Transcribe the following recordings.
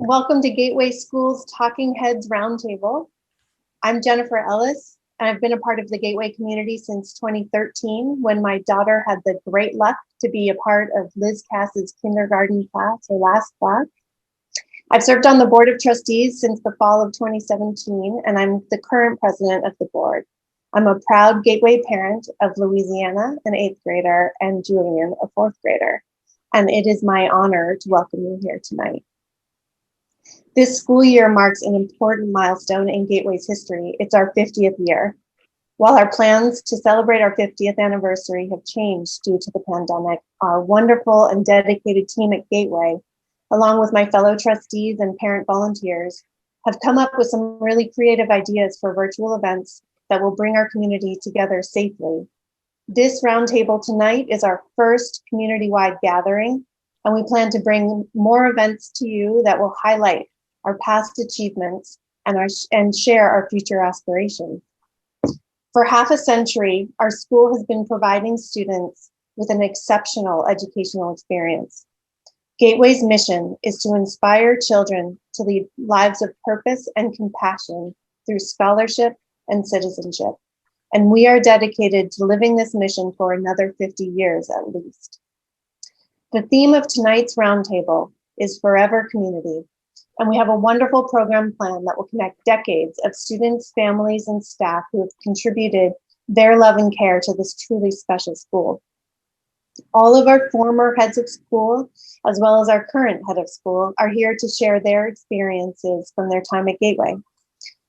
Welcome to Gateway School's Talking Heads Roundtable. I'm Jennifer Ellis, and I've been a part of the Gateway community since 2013, when my daughter had the great luck to be a part of Liz Cass's kindergarten class, her last class. I've served on the Board of Trustees since the fall of 2017, and I'm the current president of the board. I'm a proud Gateway parent of Louisiana, an 8th grader, and Julian, a 4th grader. And it is my honor to welcome you here tonight. This school year marks an important milestone in Gateway's history. It's our 50th year. While our plans to celebrate our 50th anniversary have changed due to the pandemic, our wonderful and dedicated team at Gateway, along with my fellow trustees and parent volunteers, have come up with some really creative ideas for virtual events that will bring our community together safely. This roundtable tonight is our first community-wide gathering, and we plan to bring more events to you that will highlight our past achievements and share our future aspirations. For half a century, our school has been providing students with an exceptional educational experience. Gateway's mission is to inspire children to lead lives of purpose and compassion through scholarship and citizenship. And we are dedicated to living this mission for another 50 years at least. The theme of tonight's roundtable is Forever Community. And we have a wonderful program plan that will connect decades of students, families, and staff who have contributed their love and care to this truly special school. All of our former heads of school, as well as our current head of school, are here to share their experiences from their time at Gateway.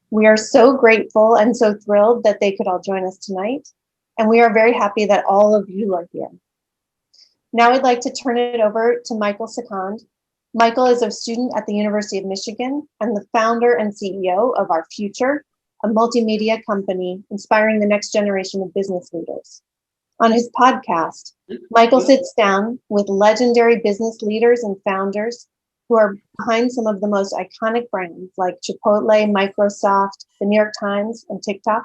We are so grateful and so thrilled that they could all join us tonight. And we are very happy that all of you are here. Now I'd like to turn it over to Michael Sikand. Michael is a student at the University of Michigan and the founder and CEO of Our Future, a multimedia company inspiring the next generation of business leaders. On his podcast, Michael sits down with legendary business leaders and founders who are behind some of the most iconic brands like Chipotle, Microsoft, the New York Times, and TikTok.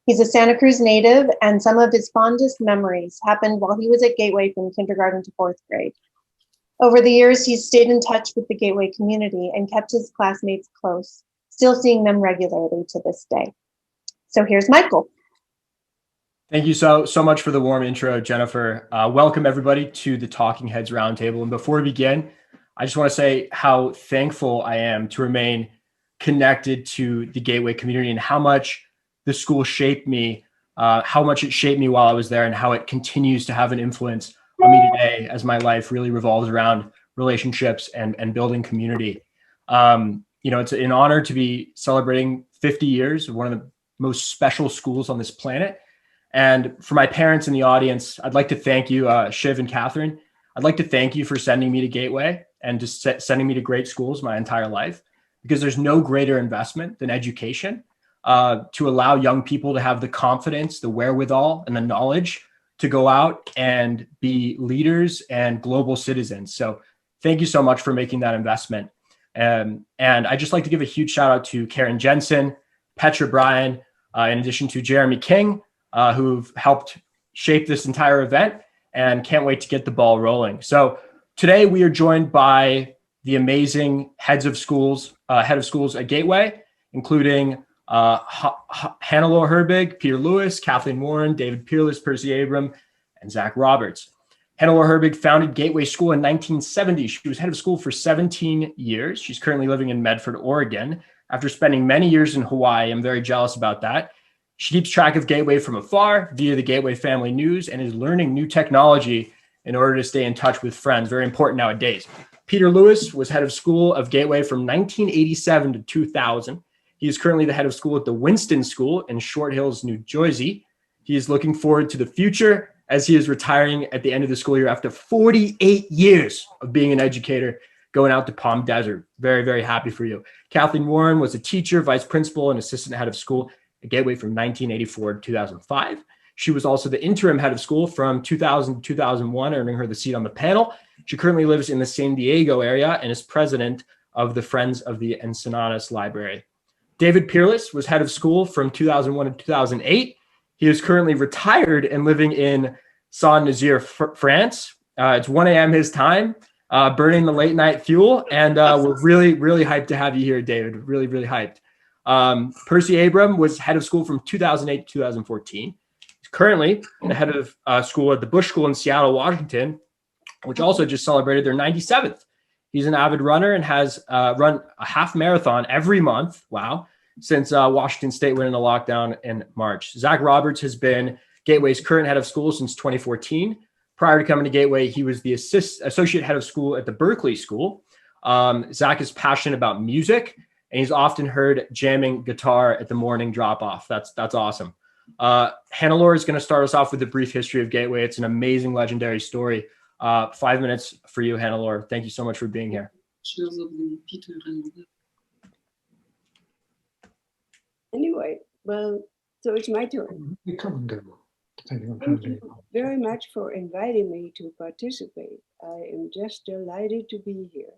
He's a Santa Cruz native, and some of his fondest memories happened while he was at Gateway from kindergarten to 4th grade. Over the years, he's stayed in touch with the Gateway community and kept his classmates close, still seeing them regularly to this day. So here's Michael. Thank you so much for the warm intro, Jennifer. Welcome everybody to the Talking Heads Roundtable. And before we begin, I just want to say how thankful I am to remain connected to the Gateway community and how much the school shaped me, how much it shaped me while I was there, and how it continues to have an influence on me today as my life really revolves around relationships and building community. It's an honor to be celebrating 50 years of one of the most special schools on this planet. And for my parents in the audience, I'd like to thank you, Shiv and Catherine. I'd like to thank you for sending me to Gateway and just sending me to great schools my entire life, because there's no greater investment than education to allow young people to have the confidence, the wherewithal, and the knowledge to go out and be leaders and global citizens. So thank you so much for making that investment. And I'd just like to give a huge shout out to Karen Jensen, Petra Bryan, in addition to Jeremy King, who've helped shape this entire event, and can't wait to get the ball rolling. So today we are joined by the amazing head of schools at Gateway, including Hannelore Herbig, Peter Lewis, Kathleen Warren, David Peerless, Percy Abram, and Zaq Roberts. Hannelore Herbig founded Gateway School in 1970. She was head of school for 17 years. She's currently living in Medford, Oregon. After spending many years in Hawaii, I'm very jealous about that. She keeps track of Gateway from afar via the Gateway Family News and is learning new technology in order to stay in touch with friends. Very important nowadays. Peter Lewis was head of school of Gateway from 1987 to 2000. He is currently the head of school at the Winston School in Short Hills, New Jersey. He is looking forward to the future as he is retiring at the end of the school year after 48 years of being an educator, going out to Palm Desert. Very, very happy for you. Kathleen Warren was a teacher, vice principal, and assistant head of school at Gateway from 1984 to 2005. She was also the interim head of school from 2000 to 2001, earning her the seat on the panel. She currently lives in the San Diego area and is president of the Friends of the Encinadas Library. David Peerless was head of school from 2001 to 2008. He is currently retired and living in Saint-Nazaire, France. It's 1 a.m. his time, burning the late night fuel. And we're really, really hyped to have you here, David. Really, really hyped. Percy Abram was head of school from 2008 to 2014. He's currently the head of school at the Bush School in Seattle, Washington, which also just celebrated their 97th. He's an avid runner and has run a half marathon every month. Wow. Since Washington State went into lockdown in March. Zaq Roberts has been Gateway's current head of school since 2014. Prior to coming to Gateway, he was the associate head of school at the Berkeley School. Zaq is passionate about music, and he's often heard jamming guitar at the morning drop-off. That's awesome. Hannelore is going to start us off with a brief history of Gateway. It's an amazing, legendary story. 5 minutes for you, Hannelore. Thank you so much for being here. Anyway, well, so it's my turn. Thank you very much for inviting me to participate. I am just delighted to be here.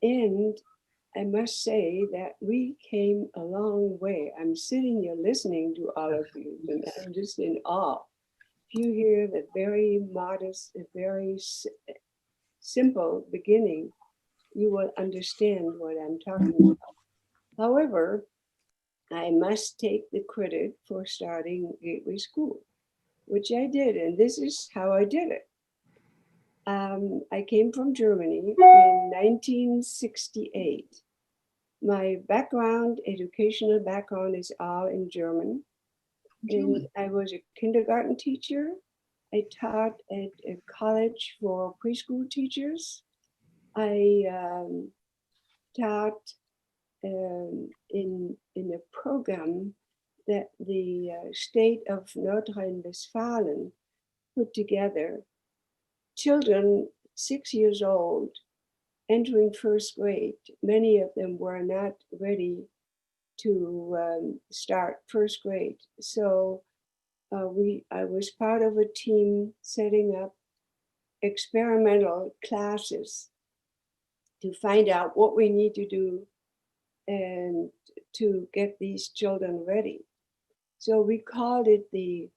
And I must say that we came a long way. I'm sitting here listening to all of you, and I'm just in awe. If you hear the very modest, very simple beginning, you will understand what I'm talking about. However, I must take the credit for starting Gateway School, which I did, and this is how I did it. I came from Germany in 1968. My background, educational background, is all in German. And I was a kindergarten teacher. I taught at a college for preschool teachers. I taught in a program that the state of North Rhine-Westphalia put together. Children 6 years old entering first grade, many of them were not ready to start first grade. So I was part of a team setting up experimental classes to find out what we need to do and to get these children ready. So we called it a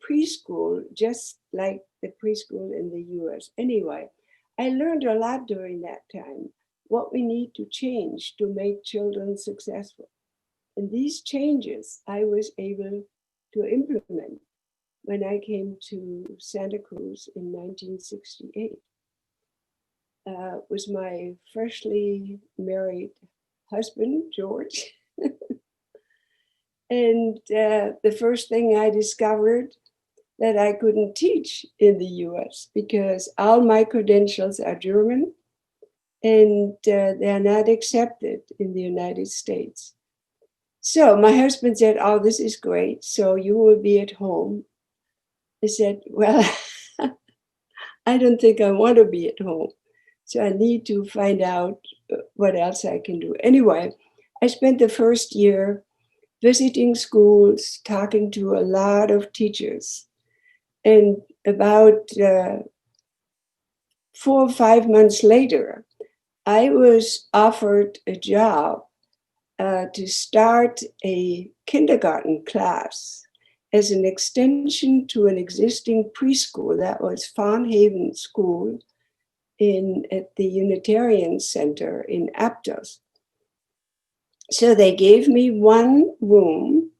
preschool, just like the preschool in the US. Anyway, I learned a lot during that time, what we need to change to make children successful. And these changes I was able to implement when I came to Santa Cruz in 1968. Was my freshly married husband, George. And the first thing I discovered that I couldn't teach in the US because all my credentials are German and they're not accepted in the United States. So my husband said, "Oh, this is great. So you will be at home." I said, "Well, I don't think I want to be at home. So I need to find out what else I can do." Anyway, I spent the first year visiting schools, talking to a lot of teachers. And about 4 or 5 months later, I was offered a job to start a kindergarten class as an extension to an existing preschool that was Farnhaven School at the Unitarian Center in Aptos. So they gave me one room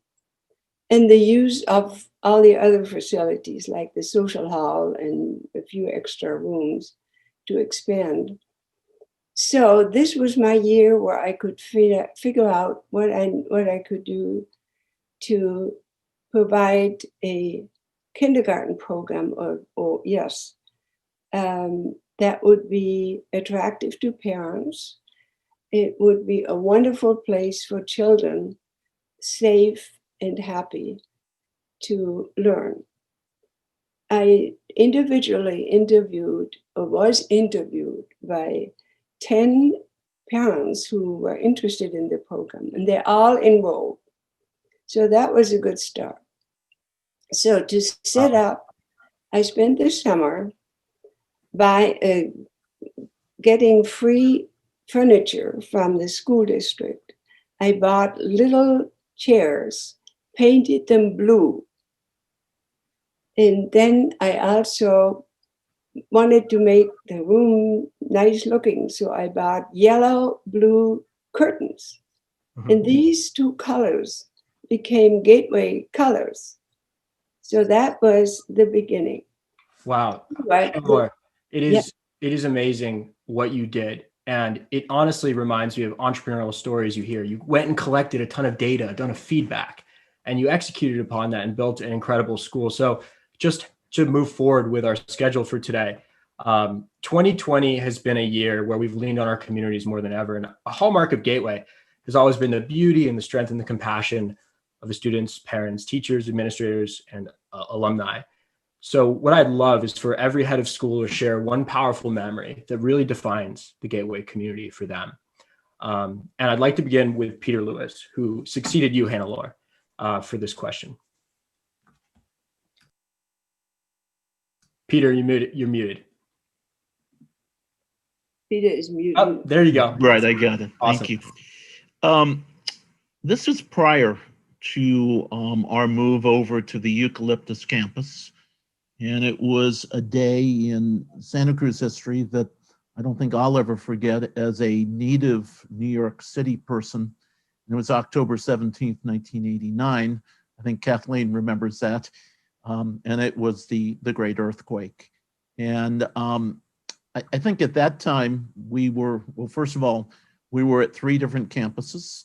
and the use of all the other facilities like the social hall and a few extra rooms to expand. So this was my year where I could figure out what I could do to provide a kindergarten program that would be attractive to parents. It would be a wonderful place for children, safe and happy. to learn. I individually was interviewed by 10 parents who were interested in the program, and they're all enrolled. So that was a good start. So to set up, I spent the summer by getting free furniture from the school district. I bought little chairs, painted them blue. And then I also wanted to make the room nice looking. So I bought yellow, blue curtains. Mm-hmm. And these two colors became Gateway colors. So that was the beginning. Wow. Right. It is amazing what you did. And it honestly reminds me of entrepreneurial stories you hear. You went and collected a ton of data, a ton of feedback, and you executed upon that and built an incredible school. So just to move forward with our schedule for today, 2020 has been a year where we've leaned on our communities more than ever. And a hallmark of Gateway has always been the beauty and the strength and the compassion of the students, parents, teachers, administrators, and alumni. So what I'd love is for every head of school to share one powerful memory that really defines the Gateway community for them. And I'd like to begin with Peter Lewis, who succeeded you, Hannelore, for this question. Peter, you're muted. Peter is muted. Oh, there you go. Right, I got it. Awesome. Thank you. This was prior to our move over to the Eucalyptus campus. And it was a day in Santa Cruz history that I don't think I'll ever forget as a native New York City person. And it was October 17th, 1989. I think Kathleen remembers that. And it was the great earthquake. And I think at that time we were, well, first of all, we were at 3 different campuses.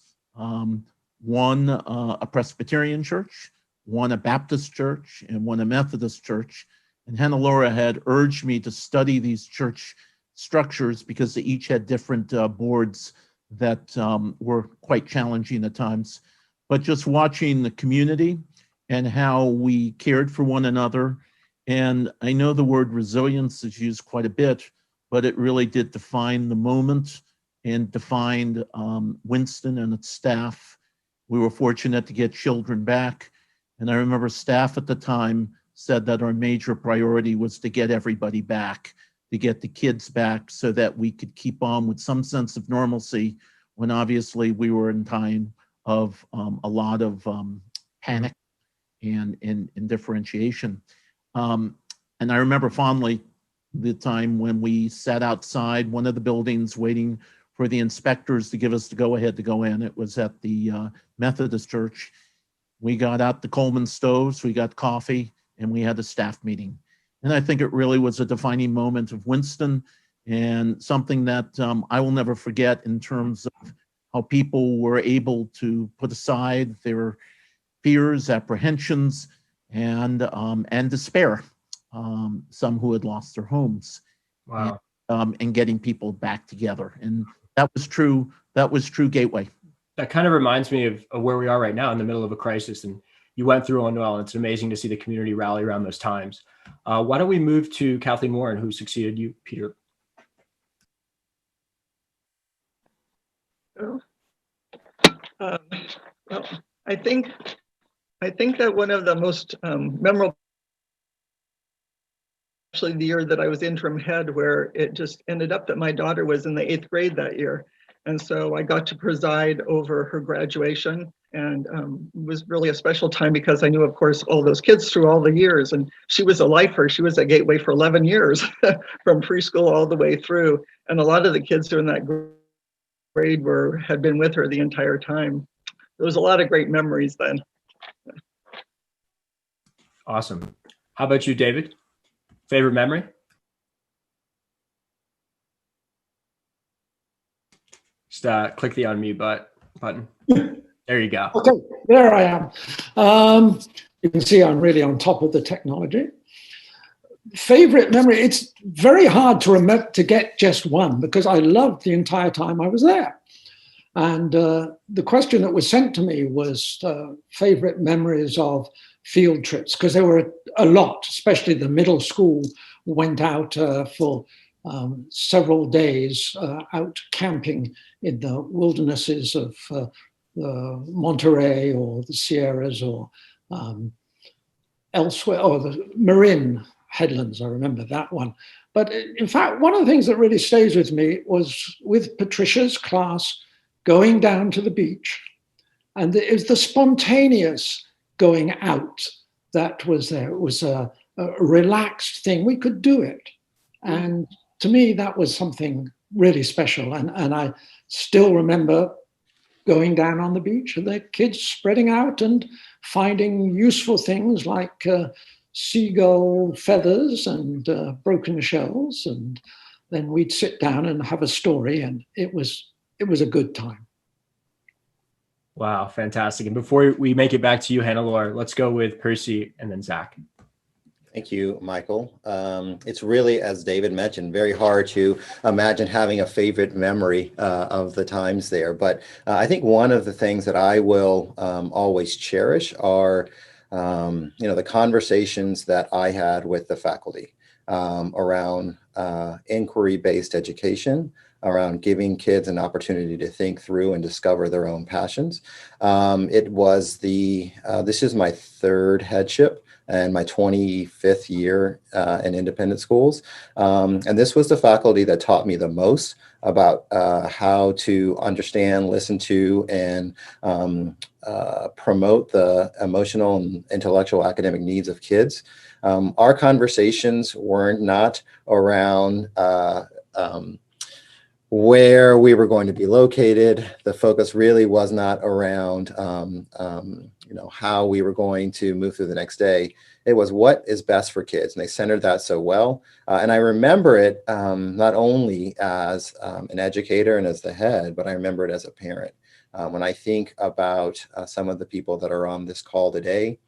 One, a Presbyterian church, one a Baptist church, and one a Methodist church. And Hannelore had urged me to study these church structures because they each had different boards that were quite challenging at times. But just watching the community and how we cared for one another. And I know the word resilience is used quite a bit, but it really did define the moment and defined Winston and its staff. We were fortunate to get children back. And I remember staff at the time said that our major priority was to get everybody back, to get the kids back so that we could keep on with some sense of normalcy when obviously we were in time of a lot of panic and differentiation. And I remember fondly the time when we sat outside one of the buildings waiting for the inspectors to give us the go-ahead to go in. It was at the Methodist Church. We got out the Coleman stoves, we got coffee, and we had a staff meeting. And I think it really was a defining moment of Winston and something that I will never forget in terms of how people were able to put aside their fears, apprehensions, and despair. Some who had lost their homes. Wow. And getting people back together. And that was true Gateway. That kind of reminds me of where we are right now in the middle of a crisis. And you went through one well, and it's amazing to see the community rally around those times. Why don't we move to Kathleen Warren, who succeeded you, Peter? Well, I think that one of the most memorable, actually the year that I was interim head, where it just ended up that my daughter was in the 8th grade that year. And so I got to preside over her graduation, and it was really a special time because I knew, of course, all those kids through all the years. And she was a lifer. She was at Gateway for 11 years from preschool all the way through. And a lot of the kids during that grade had been with her the entire time. There was a lot of great memories then. Awesome. How about you, David? Favorite memory? Just click the unmute button. There you go. Okay, there I am. You can see I'm really on top of the technology. Favorite memory, it's very hard to remember, to get just one, because I loved the entire time I was there. And the question that was sent to me was favorite memories of field trips, because there were a lot, especially the middle school went out for several days out camping in the wildernesses of Monterey or the Sierras or elsewhere, or the Marin headlands. I remember that one. But in fact, one of the things that really stays with me was with Patricia's class going down to the beach. And it was the spontaneous going out that was there. It was a relaxed thing. We could do it. And to me, that was something really special. And I still remember going down on the beach and the kids spreading out and finding useful things like seagull feathers and broken shells. And then we'd sit down and have a story, and it was a good time. Wow, fantastic. And before we make it back to you, Hannelore, let's go with Percy and then Zaq. Thank you, Michael. It's really, as David mentioned, very hard to imagine having a favorite memory of the times there. But I think one of the things that I will always cherish are, the conversations that I had with the faculty around inquiry-based education, around giving kids an opportunity to think through and discover their own passions. This is my third headship and my 25th year in independent schools. And this was the faculty that taught me the most about how to understand, listen to, and promote the emotional and intellectual academic needs of kids. Our conversations were not around where we were going to be located. The focus really was not around how we were going to move through the next day. It was what is best for kids, and they centered that so well. And I remember it not only as an educator and as the head, but I remember it as a parent. When I think about some of the people that are on this call today,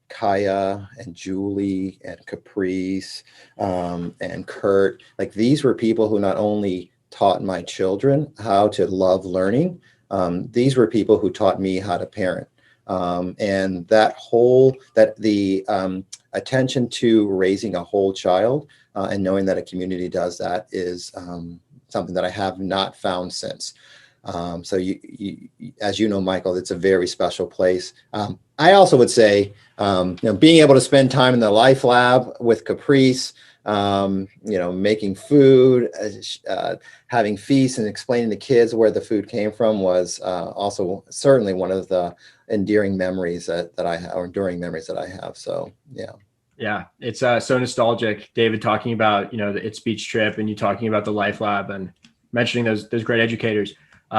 Kaya and Julie and Caprice and Kurt, like these were people who not only taught my children how to love learning, these were people who taught me how to parent. And the attention to raising a whole child and knowing that a community does that is something that I have not found since. So you, as you know, Michael, it's a very special place. I also would say, being able to spend time in the Life Lab with Caprice, making food, having feasts and explaining to kids where the food came from was also certainly one of the enduring memories that I have, or enduring memories that I have. So, yeah. Yeah, it's so nostalgic. David talking about, the It's Beach trip, and you talking about the Life Lab and mentioning those great educators.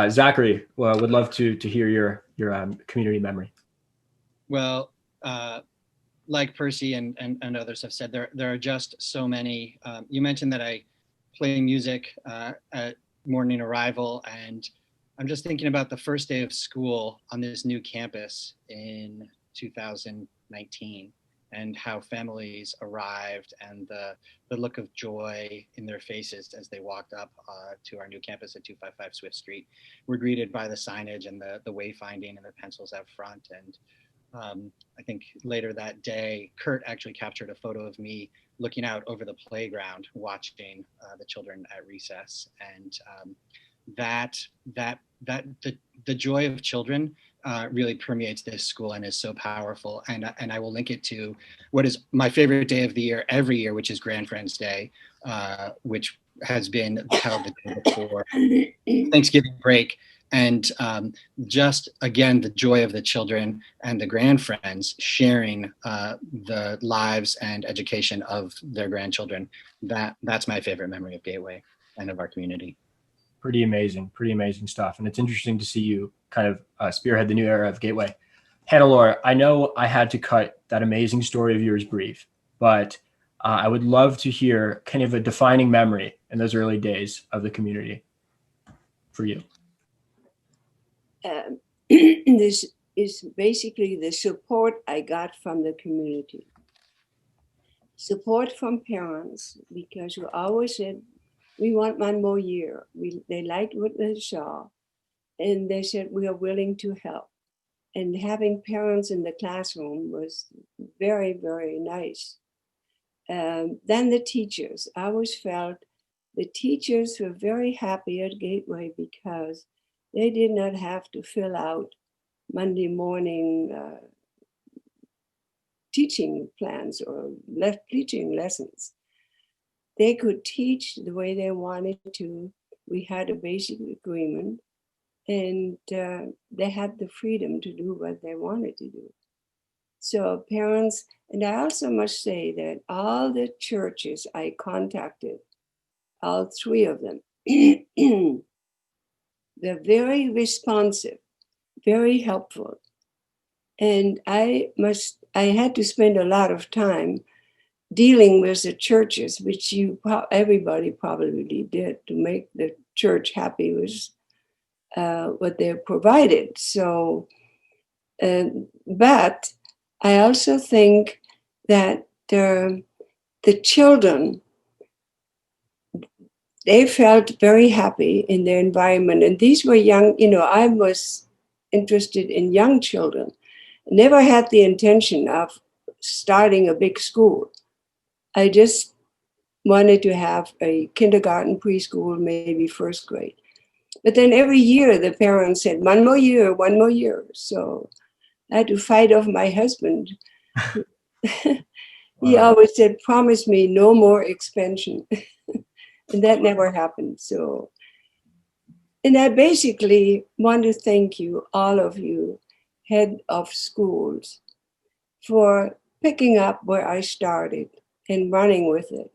Zachary, would love to hear your community memory. Well, like Percy and others have said, there are just so many. You mentioned that I play music at morning arrival, and I'm just thinking about the first day of school on this new campus in 2019, and how families arrived, and the look of joy in their faces as they walked up to our new campus at 255 Swift Street. We're greeted by the signage and the wayfinding and the pencils out front. And I think later that day, Kurt actually captured a photo of me looking out over the playground, watching the children at recess. And the joy of children really permeates this school and is so powerful. And I will link it to what is my favorite day of the year every year, which is Grand Friends Day, which has been held the day before Thanksgiving break. And just again, the joy of the children and the grandfriends sharing the lives and education of their grandchildren. That's my favorite memory of Gateway and of our community. Pretty amazing stuff. And it's interesting to see you kind of spearhead the new era of Gateway. Hannelore, I know I had to cut that amazing story of yours brief, but I would love to hear kind of a defining memory in those early days of the community for you. This is basically the support I got from the community. Support from parents, because we always said, we want one more year. They liked what they saw. And they said, we are willing to help. And having parents in the classroom was very, very nice. Then the teachers, I always felt the teachers were very happy at Gateway because they did not have to fill out Monday morning teaching plans or teaching lessons. They could teach the way they wanted to. We had a basic agreement, and they had the freedom to do what they wanted to do. So parents, and I also must say that all the churches I contacted, all three of them, they're very responsive, very helpful. And I had to spend a lot of time dealing with the churches, which everybody probably did, to make the church happy with what they provided. So, but I also think that the children, they felt very happy in their environment. And these were young, I was interested in young children. Never had the intention of starting a big school. I just wanted to have a kindergarten, preschool, maybe first grade. But then every year the parents said, one more year, one more year. So I had to fight off my husband. He always said, promise me no more expansion. And that never happened. So, and I basically want to thank you, all of you, head of schools, for picking up where I started and running with it.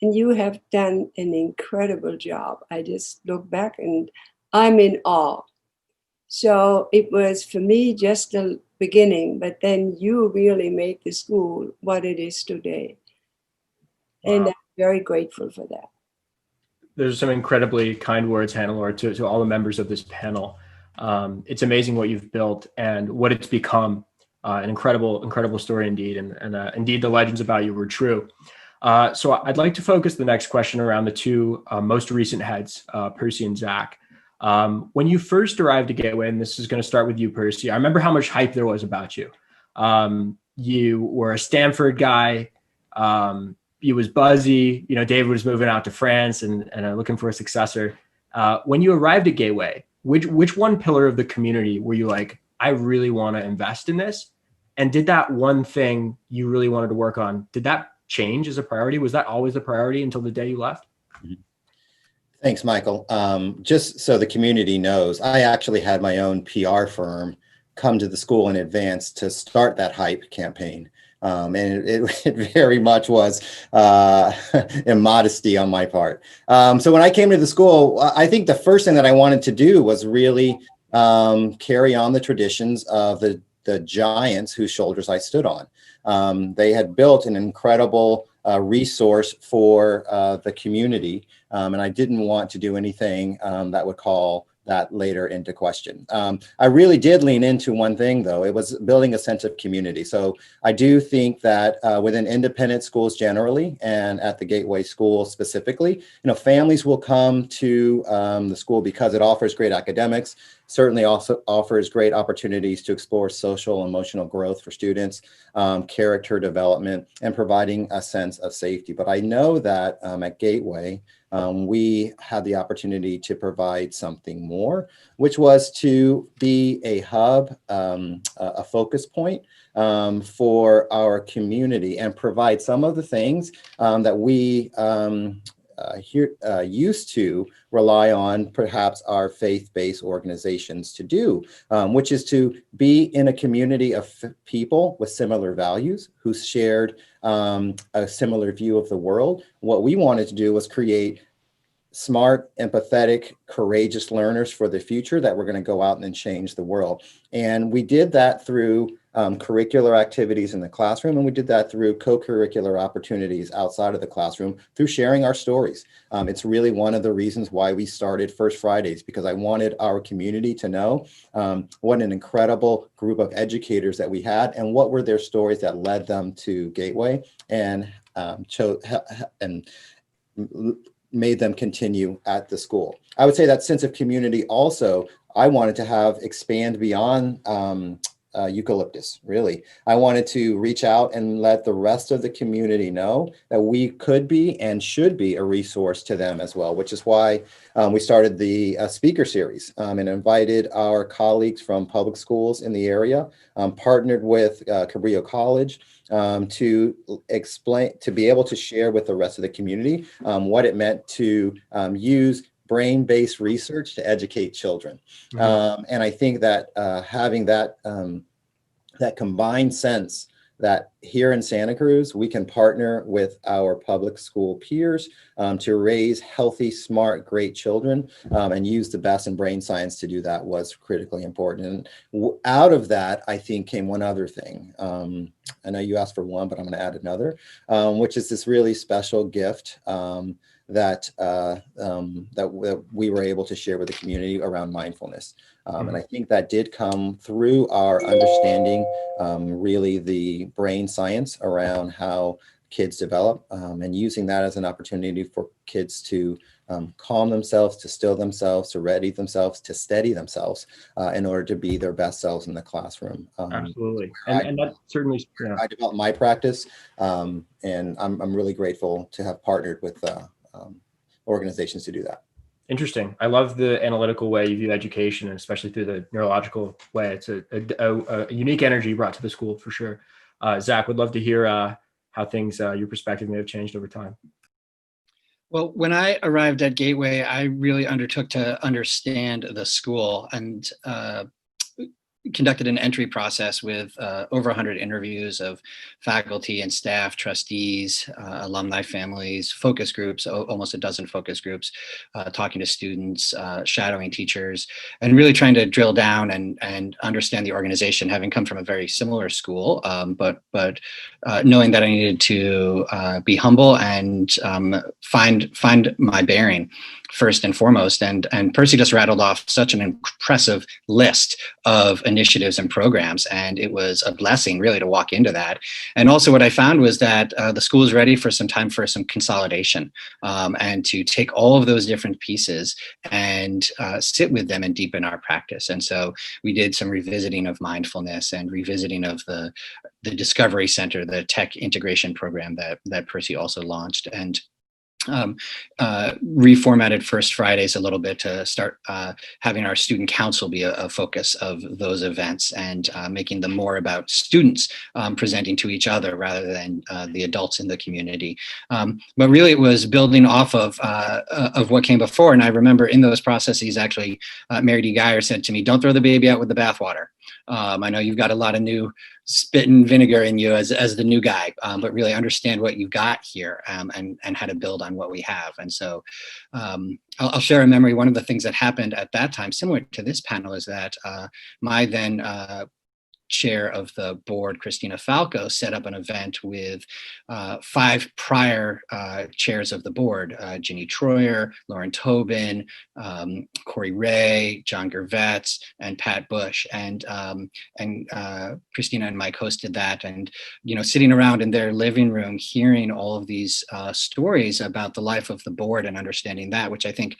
And you have done an incredible job. I just look back and I'm in awe. So it was for me just the beginning, but then you really made the school what it is today. Wow. And I'm very grateful for that. There's some incredibly kind words, Hannelore, to all the members of this panel. It's amazing what you've built and what it's become. An incredible story indeed. And indeed, the legends about you were true. So I'd like to focus the next question around the two most recent heads, Percy and Zaq. When you first arrived at Gateway, and this is going to start with you, Percy, I remember how much hype there was about you. You were a Stanford guy. You was buzzy. David was moving out to France and looking for a successor. When you arrived at Gateway, which one pillar of the community were you like, I really want to invest in this? And did that one thing you really wanted to work on, did that change as a priority? Was that always a priority until the day you left? Thanks, Michael. Just so the community knows, I actually had my own PR firm come to the school in advance to start that hype campaign. And it very much was immodesty on my part. So when I came to the school, I think the first thing that I wanted to do was really carry on the traditions of the giants whose shoulders I stood on. They had built an incredible resource for the community, and I didn't want to do anything that would call that later into question. I really did lean into one thing, though. It was building a sense of community. So I do think that within independent schools generally, and at the Gateway School specifically, families will come to the school because it offers great academics, certainly also offers great opportunities to explore social and emotional growth for students, character development, and providing a sense of safety. But I know that at Gateway, we had the opportunity to provide something more, which was to be a hub, a focus point for our community and provide some of the things that we used to rely on perhaps our faith-based organizations to do, which is to be in a community of people with similar values who shared a similar view of the world. What we wanted to do was create smart, empathetic, courageous learners for the future that were going to go out and then change the world. And we did that through curricular activities in the classroom, and we did that through co-curricular opportunities outside of the classroom through sharing our stories. It's really one of the reasons why we started First Fridays, because I wanted our community to know what an incredible group of educators that we had and what were their stories that led them to Gateway and made them continue at the school. I would say that sense of community also, I wanted to have expand beyond eucalyptus, really. I wanted to reach out and let the rest of the community know that we could be and should be a resource to them as well, which is why we started the speaker series and invited our colleagues from public schools in the area, partnered with Cabrillo College to be able to share with the rest of the community what it meant to use brain-based research to educate children. Mm-hmm. And I think that having that combined sense that here in Santa Cruz, we can partner with our public school peers to raise healthy, smart, great children and use the best in brain science to do that was critically important. And out of that, I think came one other thing. I know you asked for one, but I'm going to add another, which is this really special gift that we were able to share with the community around mindfulness. And I think that did come through our understanding really the brain science around how kids develop and using that as an opportunity for kids to calm themselves, to still themselves, to ready themselves, to steady themselves in order to be their best selves in the classroom. Absolutely. And that certainly, yeah. I developed my practice and I'm really grateful to have partnered with organizations to do that. Interesting. I love the analytical way you view education, and especially through the neurological way. It's a unique energy brought to the school for sure. Zaq, would love to hear how things, your perspective may have changed over time. Well, when I arrived at Gateway, I really undertook to understand the school and conducted an entry process with over 100 interviews of faculty and staff, trustees, alumni families, focus groups, almost a dozen focus groups, talking to students, shadowing teachers, and really trying to drill down and understand the organization, having come from a very similar school, but knowing that I needed to be humble and find my bearing first and foremost. And Percy just rattled off such an impressive list of initiatives and programs. And it was a blessing really to walk into that. And also what I found was that the school is ready for some time for some consolidation and to take all of those different pieces and sit with them and deepen our practice. And so we did some revisiting of mindfulness and revisiting of the Discovery Center, the tech integration program that Percy also launched, and reformatted First Fridays a little bit to start having our student council be a focus of those events and making them more about students presenting to each other rather than the adults in the community. But really it was building off of what came before. And I remember in those processes, actually, Mary D. Geyer said to me, "Don't throw the baby out with the bathwater. I know you've got a lot of new spit and vinegar in you as the new guy, but really understand what you've got here and how to build on what we have." And so I'll share a memory. One of the things that happened at that time, similar to this panel, is that my then chair of the board, Christina Falco, set up an event with 5 prior chairs of the board, Ginny Troyer, Lauren Tobin, Corey Ray, John Gervetz, and Pat Bush. And Christina and Mike hosted that, and sitting around in their living room, hearing all of these stories about the life of the board and understanding that, which I think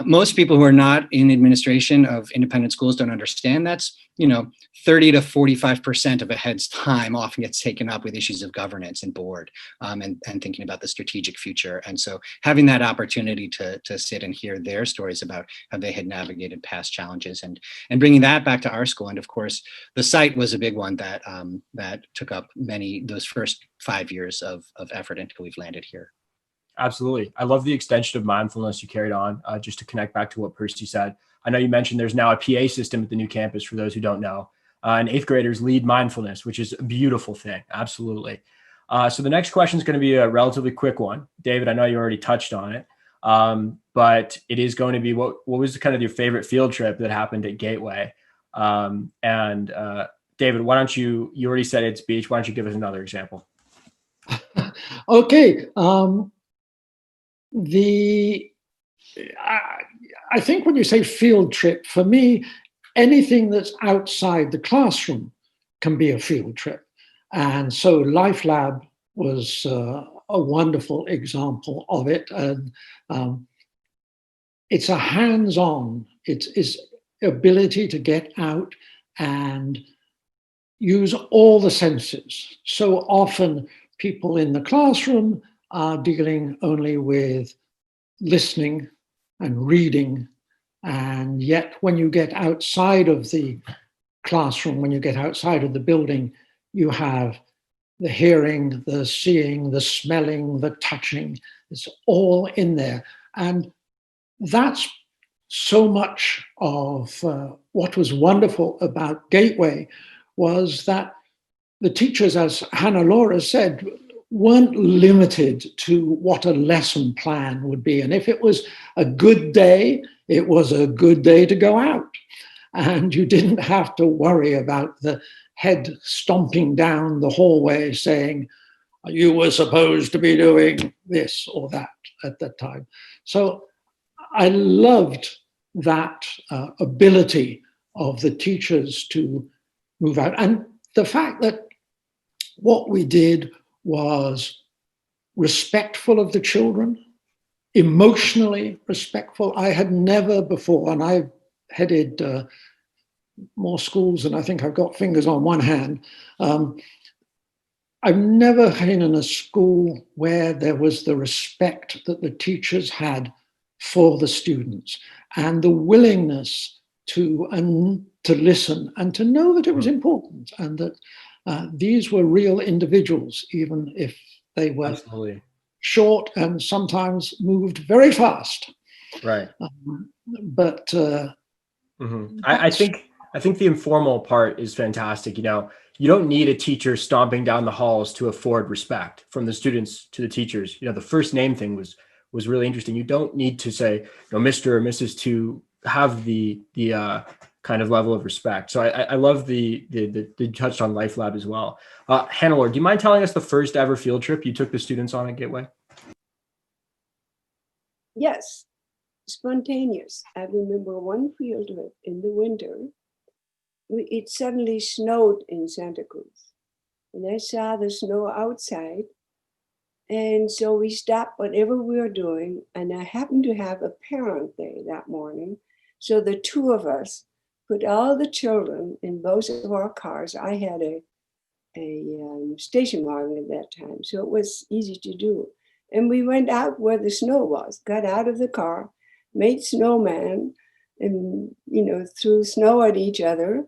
most people who are not in administration of independent schools don't understand. That's 30 to 45% of a head's time often gets taken up with issues of governance and board and thinking about the strategic future. And so having that opportunity to sit and hear their stories about how they had navigated past challenges and bringing that back to our school. And of course, the site was a big one that took up those first 5 years of effort until we've landed here. Absolutely. I love the extension of mindfulness you carried on, just to connect back to what Percy said. I know you mentioned there's now a PA system at the new campus for those who don't know. And 8th graders lead mindfulness, which is a beautiful thing. Absolutely. So the next question is going to be a relatively quick one. David, I know you already touched on it, but it is going to be what was kind of your favorite field trip that happened at Gateway? And David, why don't you already said it's beach. Why don't you give us another example? Okay. I think when you say field trip, for me, anything that's outside the classroom can be a field trip. And so Life Lab was a wonderful example of it. And it's a hands-on, it's ability to get out and use all the senses. So often people in the classroom are dealing only with listening and reading. And yet when you get outside of the classroom, when you get outside of the building, you have the hearing, the seeing, the smelling, the touching. It's all in there. And that's so much of what was wonderful about Gateway was that the teachers, as Hannelore said, weren't limited to what a lesson plan would be. And if it was a good day, it was a good day to go out. And you didn't have to worry about the head stomping down the hallway saying, you were supposed to be doing this or that at that time. So I loved that ability of the teachers to move out. And the fact that what we did was respectful of the children, emotionally respectful. I had never before, and I've headed more schools than I think I've got fingers on one hand. I've never been in a school where there was the respect that the teachers had for the students and the willingness to listen and to know that it was important and that these were real individuals, even if they were Absolutely. short and sometimes moved very fast. Right. I I think the informal part is fantastic. You know, you don't need a teacher stomping down the halls to afford respect from the students to the teachers. You know, the first name thing was really interesting. You don't need to say, you know, Mr. or Mrs. to have the kind of level of respect. So I love the touched on Life Lab as well. Hannelore, do you mind telling us the first ever field trip you took the students on at Gateway? Yes, spontaneous. I remember one field trip in the winter. It suddenly snowed in Santa Cruz, and I saw the snow outside. And so we stopped whatever we were doing, and I happened to have a parent day that morning. So the two of us put all the children in both of our cars. I had a station wagon at that time, so it was easy to do. And we went out where the snow was, got out of the car, made snowman, and, you know, threw snow at each other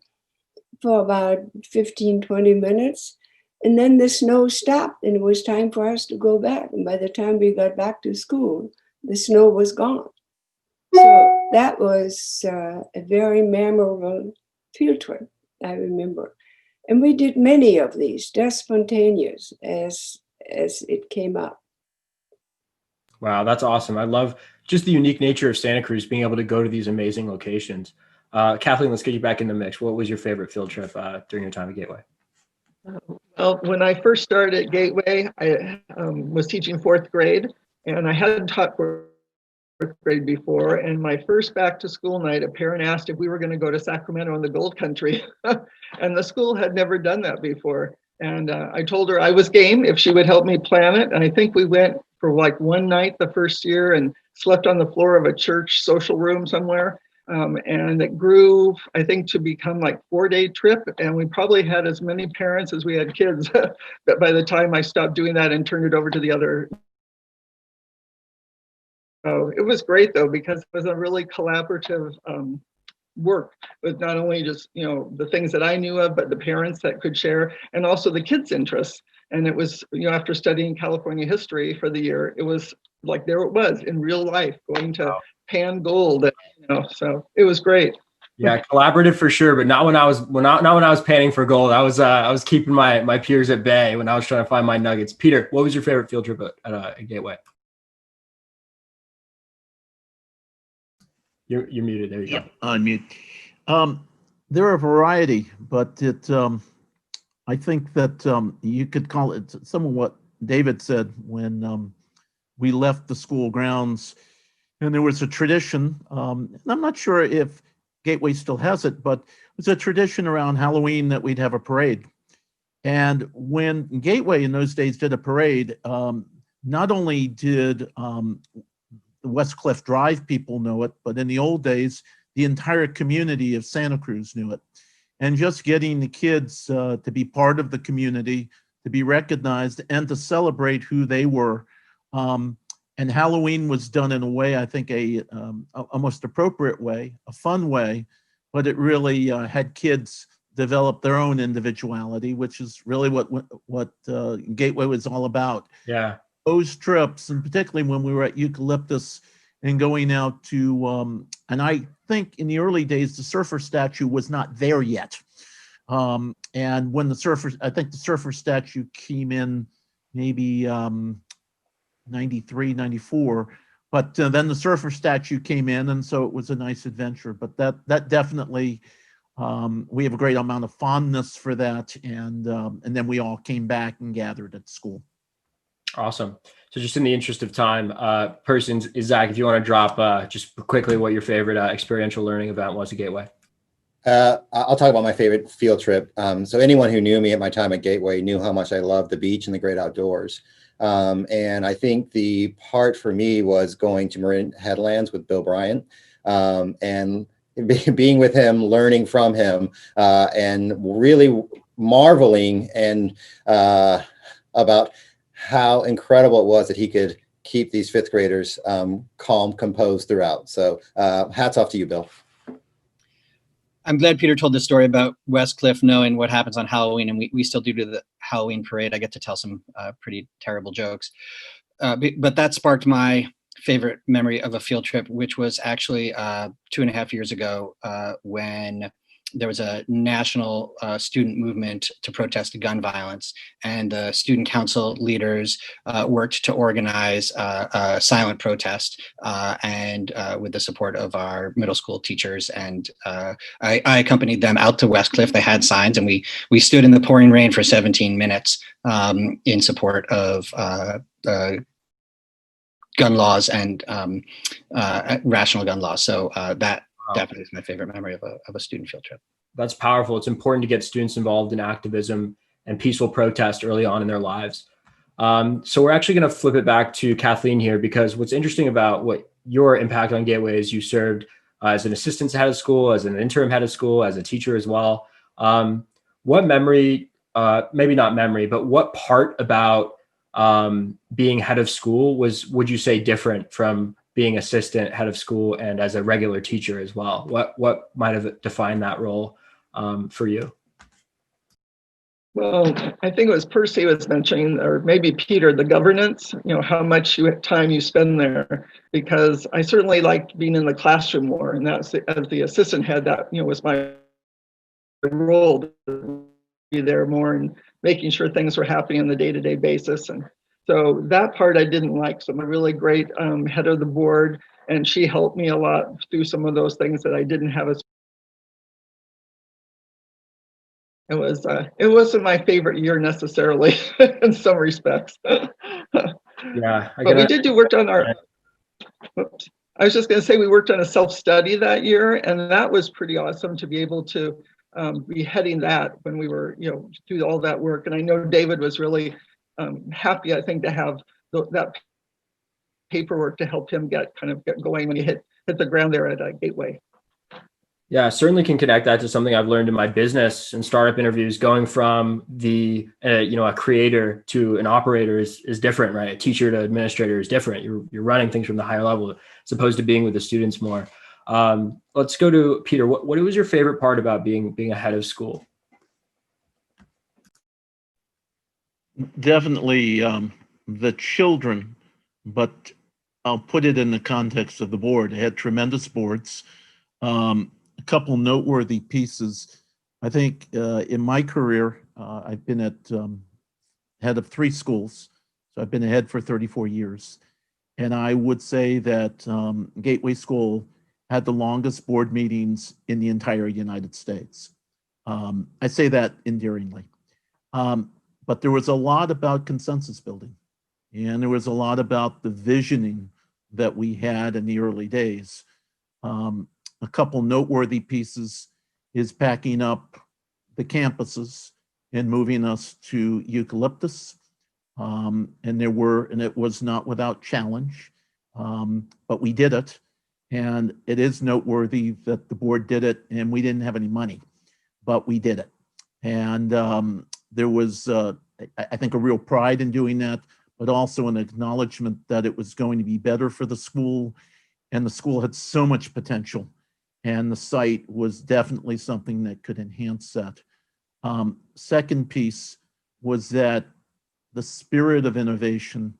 for about 15, 20 minutes. And then the snow stopped and it was time for us to go back. And by the time we got back to school, the snow was gone. So that was a very memorable field trip, I remember. And we did many of these, just spontaneous as it came up. Wow, that's awesome. I love just the unique nature of Santa Cruz, being able to go to these amazing locations. Kathleen, let's get you back in the mix. What was your favorite field trip during your time at Gateway? Well, when I first started at Gateway, I was teaching fourth grade, and I hadn't taught fourth grade before. And my first back to school night, a parent asked if we were going to go to Sacramento in the Gold Country. And the school had never done that before. And I told her I was game if she would help me plan it. And I think we went for like one night the first year and slept on the floor of a church social room somewhere. And it grew, I think, to become like 4-day trip. And we probably had as many parents as we had kids. But by the time I stopped doing that and turned it over to the other. Oh, it was great though, because it was a really collaborative work with not only just, you know, the things that I knew of, but the parents that could share, and also the kids' interests. And it was, you know, after studying California history for the year, it was like there it was in real life, going to pan gold, you know, so it was great. Yeah, collaborative for sure, but not when I was panning for gold. I was keeping my peers at bay when I was trying to find my nuggets. Peter, what was your favorite field trip at Gateway? You're muted. There you go. Unmute. There are a variety, but I think that you could call it some of what David said when we left the school grounds, and there was a tradition. And I'm not sure if Gateway still has it, but it was a tradition around Halloween that we'd have a parade. And when Gateway in those days did a parade, not only did the West Cliff Drive people know it, but in the old days, the entire community of Santa Cruz knew it. And just getting the kids to be part of the community, to be recognized, and to celebrate who they were. And Halloween was done in a way, I think, a most appropriate way, a fun way, but it really had kids develop their own individuality, which is really what Gateway was all about. Yeah. Those trips, and particularly when we were at Eucalyptus and going out to, and I think in the early days, the surfer statue was not there yet. And when I think the surfer statue came in maybe 93, 94, but then the surfer statue came in, and so it was a nice adventure. But that definitely, we have a great amount of fondness for that, and then we all came back and gathered at school. Awesome. So just in the interest of time, Zaq, if you want to drop just quickly what your favorite experiential learning event was at Gateway. I'll talk about my favorite field trip. So anyone who knew me at my time at Gateway knew how much I loved the beach and the great outdoors. And I think the part for me was going to Marin Headlands with Bill Bryant, and being with him, learning from him, and really marveling and about how incredible it was that he could keep these fifth graders calm, composed throughout. So hats off to you, Bill. I'm glad Peter told the story about West Cliff knowing what happens on Halloween, and we still do the Halloween parade. I get to tell some pretty terrible jokes. But that sparked my favorite memory of a field trip, which was actually 2.5 years ago when there was a national student movement to protest gun violence, and the student council leaders worked to organize a silent protest, and with the support of our middle school teachers. And I accompanied them out to West Cliff. They had signs, and we stood in the pouring rain for 17 minutes in support of gun laws and rational gun laws. So that definitely is my favorite memory of a student field trip. That's powerful. It's important to get students involved in activism and peaceful protest early on in their lives. So we're actually going to flip it back to Kathleen here, because what's interesting about what your impact on Gateway is, you served as an assistant head of school, as an interim head of school, as a teacher as well. What memory, maybe not memory, but what part about being head of school would you say different from being assistant head of school and as a regular teacher as well? What might have defined that role for you? Well, I think it was Percy was mentioning, or maybe Peter, the governance, how much time you spend there, because I certainly liked being in the classroom more, and that's as the assistant head, that was my role, to be there more and making sure things were happening on the day-to-day basis. And so that part I didn't like. So I'm a really great head of the board, and she helped me a lot through some of those things that I didn't have as. It wasn't my favorite year necessarily in some respects. Yeah, but we did do work on our. Oops. I was just going to say we worked on a self-study that year, and that was pretty awesome to be able to be heading that when we were, through all that work. And I know David was really happy, I think, to have that paperwork to help him get going when he hit the ground there at Gateway. Yeah, certainly can connect that to something I've learned in my business and startup interviews. Going from a creator to an operator is different, right? A teacher to administrator is different. You're running things from the higher level as opposed to being with the students more. Let's go to Peter. What was your favorite part about being a head of school? Definitely the children, but I'll put it in the context of the board. I had tremendous boards. A couple noteworthy pieces. I think in my career, I've been at head of 3 schools. So I've been a head for 34 years. And I would say that Gateway School had the longest board meetings in the entire United States. I say that endearingly. But there was a lot about consensus building. And there was a lot about the visioning that we had in the early days. A couple noteworthy pieces is packing up the campuses and moving us to Eucalyptus. And it was not without challenge, but we did it. And it is noteworthy that the board did it and we didn't have any money, but we did it. And there was, I think, a real pride in doing that, but also an acknowledgement that it was going to be better for the school, and the school had so much potential, and the site was definitely something that could enhance that. Second piece was that the spirit of innovation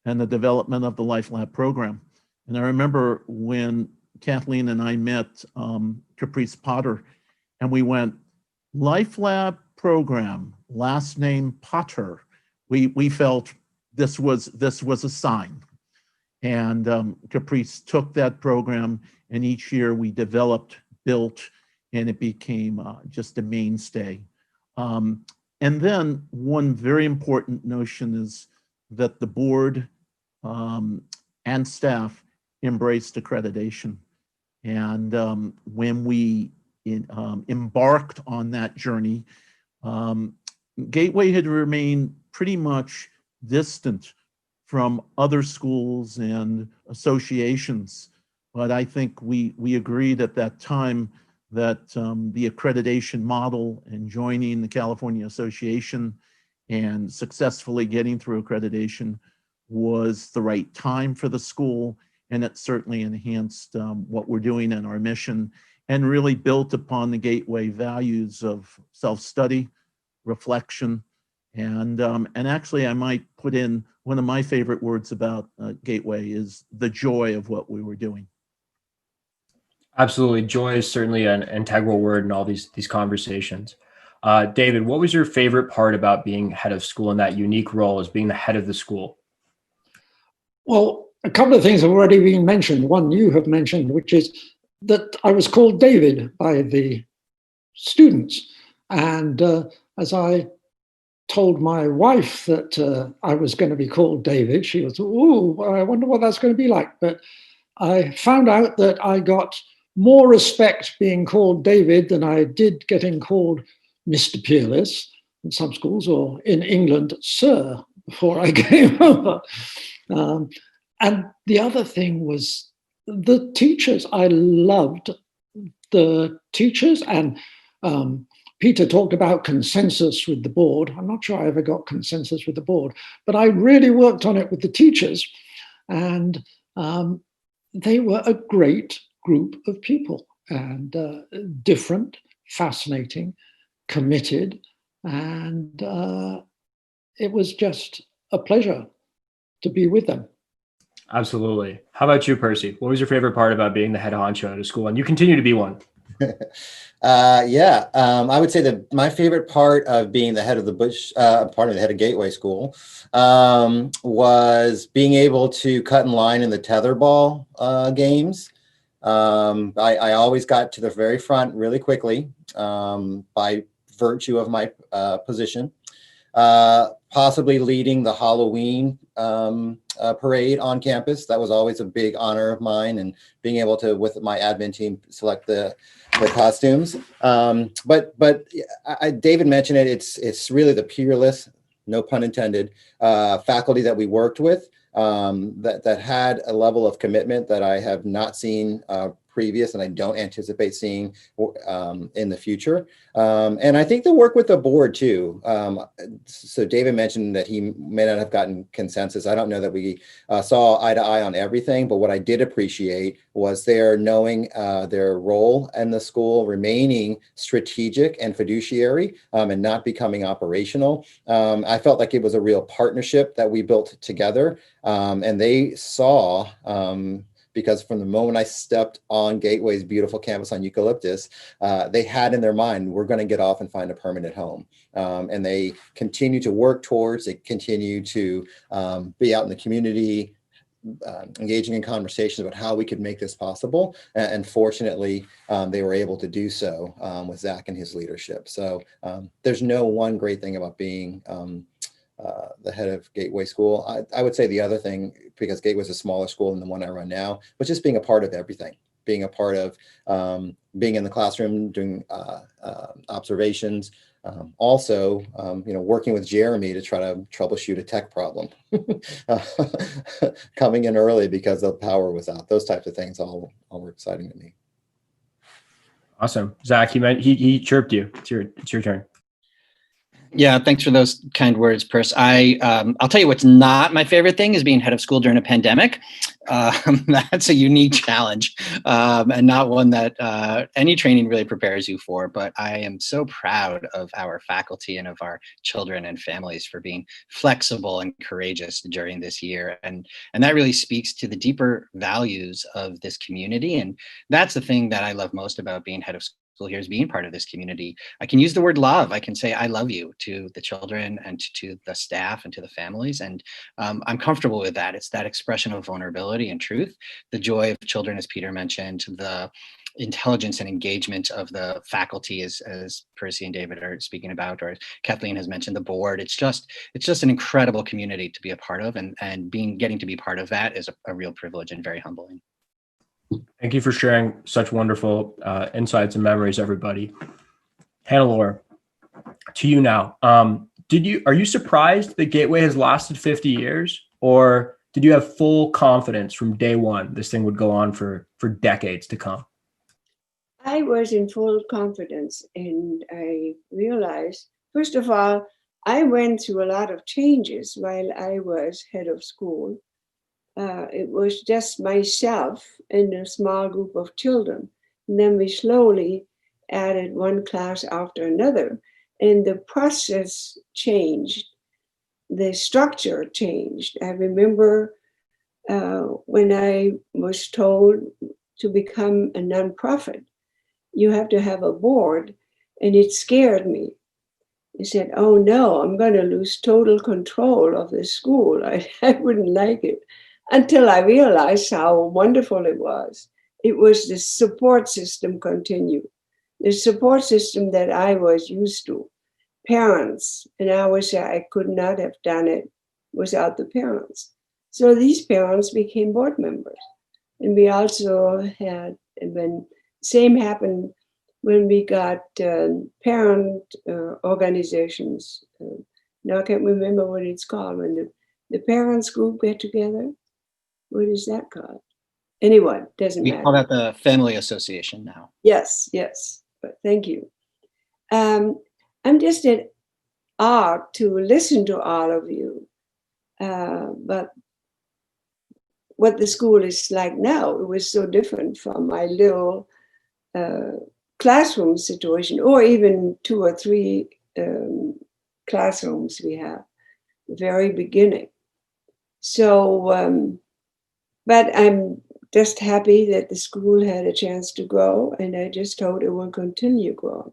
and the development of the Life Lab program. And I remember when Kathleen and I met Caprice Potter, and we went, Life Lab program, last name Potter. We felt this was a sign. And Caprice took that program, and each year we developed, built, and it became just a mainstay. And then one very important notion is that the board and staff embraced accreditation. And when we embarked on that journey, Gateway had remained pretty much distant from other schools and associations. But I think we agreed at that time that the accreditation model and joining the California Association and successfully getting through accreditation was the right time for the school. And it certainly enhanced what we're doing in our mission, and really built upon the Gateway values of self-study, reflection, and actually I might put in one of my favorite words about Gateway is the joy of what we were doing. Absolutely. Joy is certainly an integral word in all these conversations. David, what was your favorite part about being head of school in that unique role as being the head of the school? Well, a couple of things have already been mentioned. One you have mentioned, which is that I was called David by the students. And as I told my wife that I was going to be called David, she was, ooh, I wonder what that's going to be like. But I found out that I got more respect being called David than I did getting called Mr. Peerless in some schools, or in England, Sir, before I came over. And the other thing was the teachers. I loved the teachers, and Peter talked about consensus with the board. I'm not sure I ever got consensus with the board, but I really worked on it with the teachers, and they were a great group of people, and different, fascinating, committed, and it was just a pleasure to be with them. Absolutely. How about you, Percy? What was your favorite part about being the head honcho at a school? And you continue to be one. I would say that my favorite part of being the head of the head of Gateway School was being able to cut in line in the tetherball games. I always got to the very front really quickly by virtue of my position. Possibly leading the Halloween parade on campus. That was always a big honor of mine, and being able to, with my admin team, select the costumes. But David mentioned it. It's really the Peerless, no pun intended, faculty that we worked with that had a level of commitment that I have not seen previous, and I don't anticipate seeing in the future. And I think the work with the board too. So David mentioned that he may not have gotten consensus. I don't know that we saw eye to eye on everything, but what I did appreciate was their knowing their role in the school, remaining strategic and fiduciary, and not becoming operational. I felt like it was a real partnership that we built together, and they saw, because from the moment I stepped on Gateway's beautiful campus on Eucalyptus, they had in their mind, we're going to get off and find a permanent home. And they continue to work towards, they continue to be out in the community, engaging in conversations about how we could make this possible. And fortunately, they were able to do so with Zaq and his leadership. So there's no one great thing about being the head of Gateway School. I would say the other thing, because Gateway is a smaller school than the one I run now, was just being a part of everything, being a part of being in the classroom, doing observations, Also, working with Jeremy to try to troubleshoot a tech problem, coming in early because the power was out. Those types of things all were exciting to me. Awesome. Zaq, he chirped you. It's your turn. Yeah, thanks for those kind words, Percy. I'll tell you what's not my favorite thing is being head of school during a pandemic. That's a unique challenge and not one that any training really prepares you for. But I am so proud of our faculty and of our children and families for being flexible and courageous during this year. And that really speaks to the deeper values of this community. And that's the thing that I love most about being head of school here is being part of this community. I can use the word love. I can say I love you to the children and to the staff and to the families. And I'm comfortable with that. It's that expression of vulnerability and truth, the joy of children, as Peter mentioned, the intelligence and engagement of the faculty as Percy and David are speaking about, or Kathleen has mentioned the board. It's just an incredible community to be a part of, and getting to be part of that is a real privilege and very humbling. Thank you for sharing such wonderful insights and memories, everybody. Hannelore, to you now. Are you surprised that Gateway has lasted 50 years, or did you have full confidence from day one this thing would go on for decades to come? I was in full confidence, and I realized, first of all, I went through a lot of changes while I was head of school. It was just myself and a small group of children. And then we slowly added one class after another. And the process changed. The structure changed. I remember when I was told to become a nonprofit, you have to have a board. And it scared me. I said, oh no, I'm going to lose total control of the school. I wouldn't like it. Until I realized how wonderful it was. It was the support system continued. The support system that I was used to. Parents, and I always say I could not have done it without the parents. So these parents became board members. And we also had, same happened when we got parent organizations. Now I can't remember what it's called, when the parents group get together. What is that called? Anyway, doesn't matter. We call that the Family Association now. Yes, but thank you. I'm just in awe to listen to all of you. But what the school is like now, it was so different from my little classroom situation, or even 2 or 3 classrooms we have, the very beginning. So, but I'm just happy that the school had a chance to grow, and I just hope it will continue growing.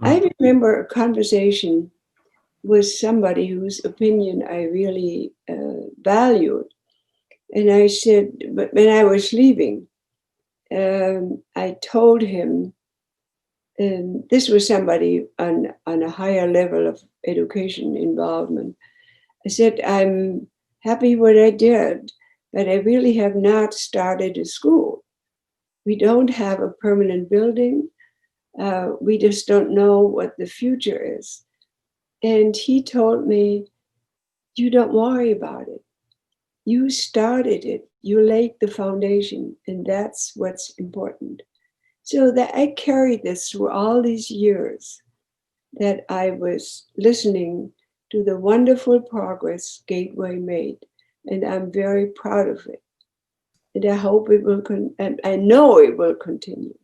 I remember a conversation with somebody whose opinion I really valued. And I said, but when I was leaving, I told him, this was somebody on a higher level of education involvement. I said, I'm happy what I did, but I really have not started a school. We don't have a permanent building. We just don't know what the future is. And he told me, you don't worry about it. You started it. You laid the foundation, and that's what's important. So that I carried this through all these years, that I was listening to the wonderful progress Gateway made. And I'm very proud of it. And I hope it will, and I know it will continue.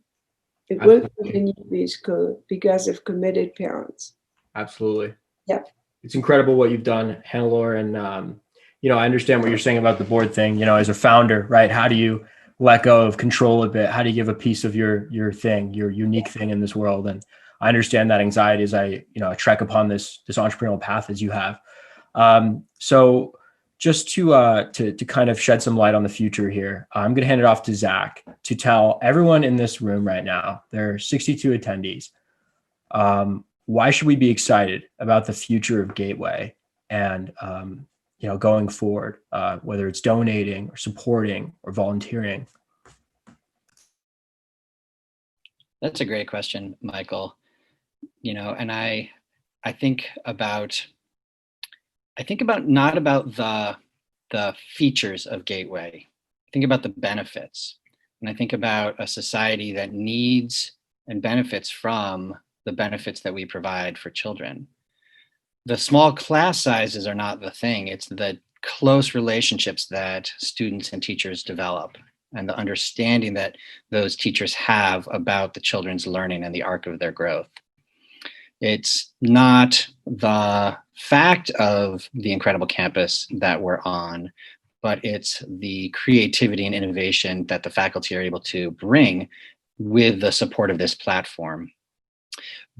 It will continue to be good because of committed parents. Absolutely. Yep. It's incredible what you've done, Hannelore. And, I understand what you're saying about the board thing, as a founder, right? How do you let go of control a bit? How do you give a piece of your thing, your unique thing in this world? And I understand that anxiety as I trek upon this entrepreneurial path as you have. So just to kind of shed some light on the future here, I'm going to hand it off to Zaq to tell everyone in this room right now, there are 62 attendees. Why should we be excited about the future of Gateway and, going forward, whether it's donating or supporting or volunteering? That's a great question, Michael. And I think about not about the features of Gateway. I think about the benefits, and I think about a society that needs and benefits from the benefits that we provide for children. The small class sizes are not the thing. It's the close relationships that students and teachers develop, and the understanding that those teachers have about the children's learning and the arc of their growth. It's not the fact of the incredible campus that we're on, but it's the creativity and innovation that the faculty are able to bring with the support of this platform.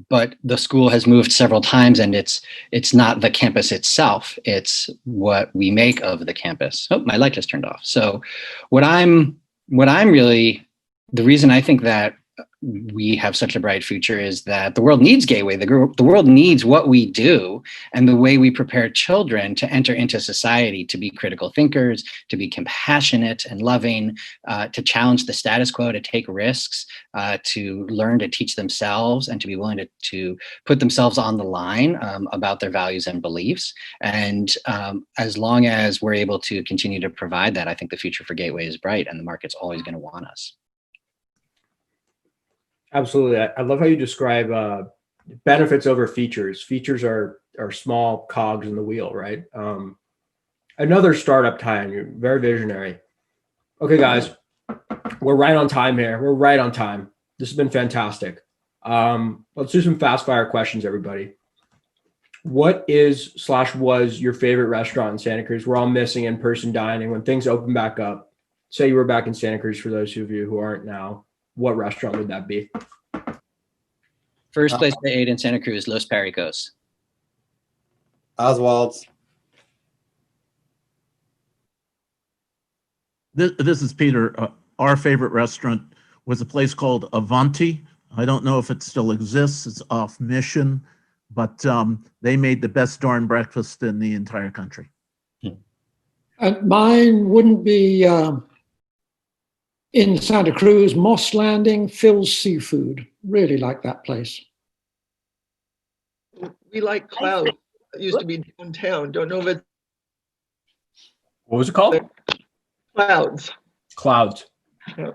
But the school has moved several times, and it's not the campus itself, it's what we make of the campus. Oh, my light just turned off. So the reason I think that we have such a bright future is that the world needs Gateway. The world needs what we do and the way we prepare children to enter into society, to be critical thinkers, to be compassionate and loving, to challenge the status quo, to take risks, to learn to teach themselves, and to be willing to put themselves on the line about their values and beliefs. And as long as we're able to continue to provide that, I think the future for Gateway is bright, and the market's always going to want us. Absolutely. I love how you describe benefits over features. Features are small cogs in the wheel, right? Another startup tie-in. You're very visionary. Okay, guys, we're right on time here. We're right on time. This has been fantastic. Let's do some fast fire questions, everybody. What was your favorite restaurant in Santa Cruz? We're all missing in-person dining. When things open back up, say you were back in Santa Cruz, for those of you who aren't now, what restaurant would that be? First place I ate in Santa Cruz, Los Pericos. Oswald's. This is Peter. Our favorite restaurant was a place called Avanti. I don't know if it still exists. It's off Mission, but they made the best darn breakfast in the entire country. Mine wouldn't be in Santa Cruz, Moss Landing, Phil's Seafood. Really like that place. We like Cloud. It used to be downtown. Don't know if it's What was it called? Clouds. Clouds. Yeah.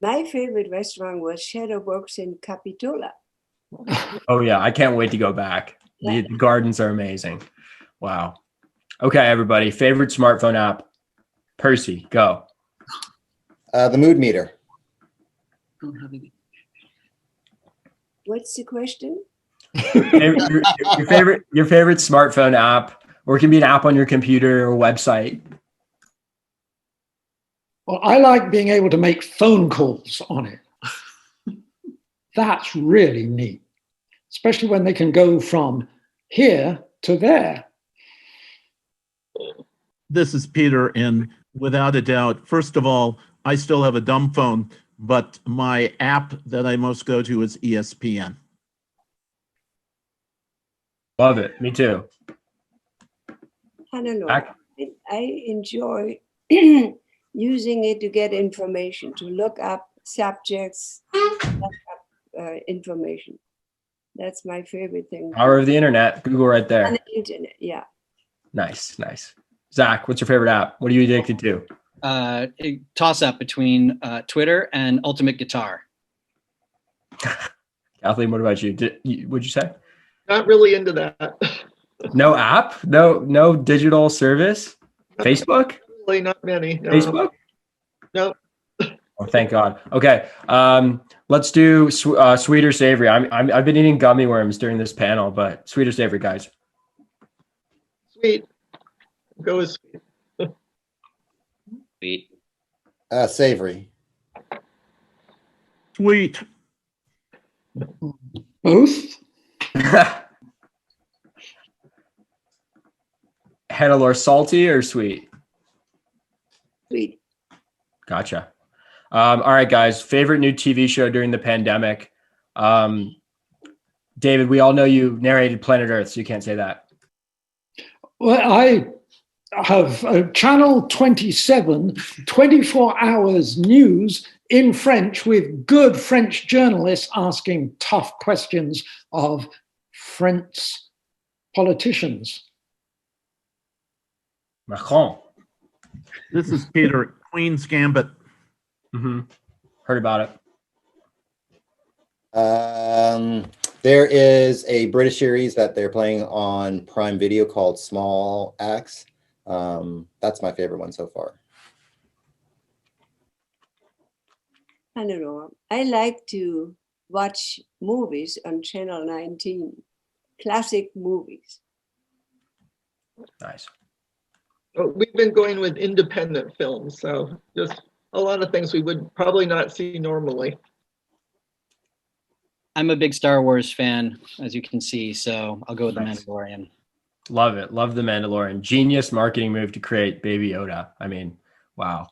My favorite restaurant was Shadowbox in Capitola. Oh yeah, I can't wait to go back. The gardens are amazing. Wow. Okay, everybody. Favorite smartphone app? Percy, go. The mood meter. What's the question? your favorite smartphone app, or it can be an app on your computer or website. Well, I like being able to make phone calls on it. That's really neat, especially when they can go from here to there. This is Peter, and without a doubt, first of all, I still have a dumb phone, but my app that I most go to is ESPN. Love it. Me too. Hannelore, I enjoy using it to get information, to look up subjects, look up information. That's my favorite thing. Power of the internet. Google right there. On the internet, yeah. Nice. Zach, what's your favorite app? What are you addicted to? A toss-up between Twitter and Ultimate Guitar. Kathleen, what about you? What'd you say? Not really into that. No app? No digital service? Facebook? Really not many. No. Facebook? No. Oh, thank God. Okay. Let's do sweet or savory. I've been eating gummy worms during this panel, but sweet or savory, guys? Sweet. Go with sweet. Sweet. Savory. Sweet. Both? Hannelore, salty or sweet? Sweet. Gotcha. All right, guys. Favorite new TV show during the pandemic? David, we all know you narrated Planet Earth, so you can't say that. Well, have Channel 27, 24 hours news in French with good French journalists asking tough questions of French politicians. Macron. This is Peter, Queen's Gambit. Heard about it. There is a British series that they're playing on Prime Video called Small Axe. That's my favorite one so far. Hannelore, I like to watch movies on Channel 19, classic movies. Nice. We've been going with independent films, so just a lot of things we would probably not see normally. I'm a big Star Wars fan, as you can see, so I'll go with Nice. The Mandalorian. Love it. Love The Mandalorian. Genius marketing move to create Baby Yoda. I mean, wow.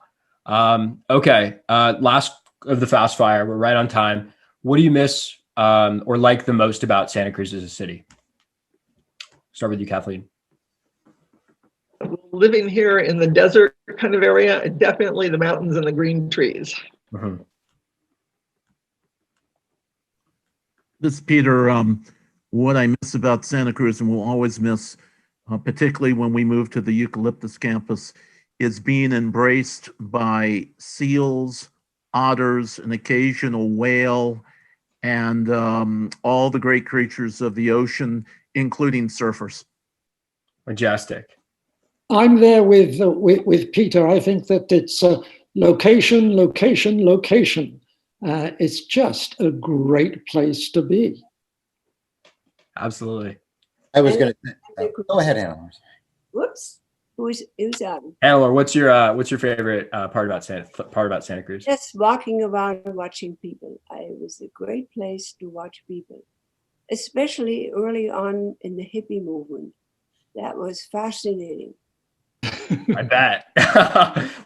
Okay. Last of the fast fire. We're right on time. What do you miss or like the most about Santa Cruz as a city? Start with you, Kathleen. Living here in the desert kind of area, definitely the mountains and the green trees. This is Peter. What I miss about Santa Cruz, and will always miss, particularly when we move to the Eucalyptus campus, is being embraced by seals, otters, an occasional whale, and all the great creatures of the ocean, including surfers. Majestic. I'm there with Peter. I think that it's location, location, location. It's just a great place to be. Absolutely. I was going to go ahead, Hannelore. Whoops, who's on? Hannelore, what's your favorite part about Santa Cruz? Just walking around and watching people. It was a great place to watch people, especially early on in the hippie movement. That was fascinating. I bet.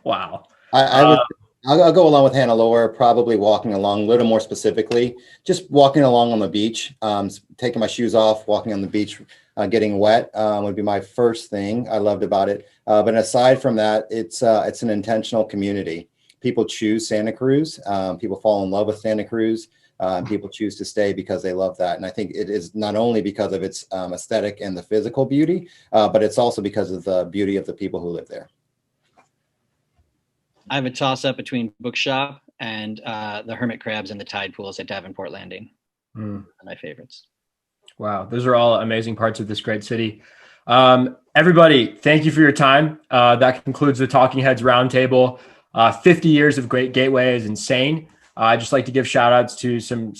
Wow. I'll go along with Hannelore, probably walking along a little more specifically, just walking along on the beach, taking my shoes off, walking on the beach, getting wet would be my first thing I loved about it. But aside from that, it's an intentional community. People choose Santa Cruz. People fall in love with Santa Cruz. People choose to stay because they love that. And I think it is not only because of its aesthetic and the physical beauty, but it's also because of the beauty of the people who live there. I have a toss-up between Bookshop and the Hermit Crabs and the Tide Pools at Davenport Landing. My favorites. Wow, those are all amazing parts of this great city. Everybody, thank you for your time. That concludes the Talking Heads Roundtable. 50 years of great Gateway is insane. I'd just like to give shout outs to some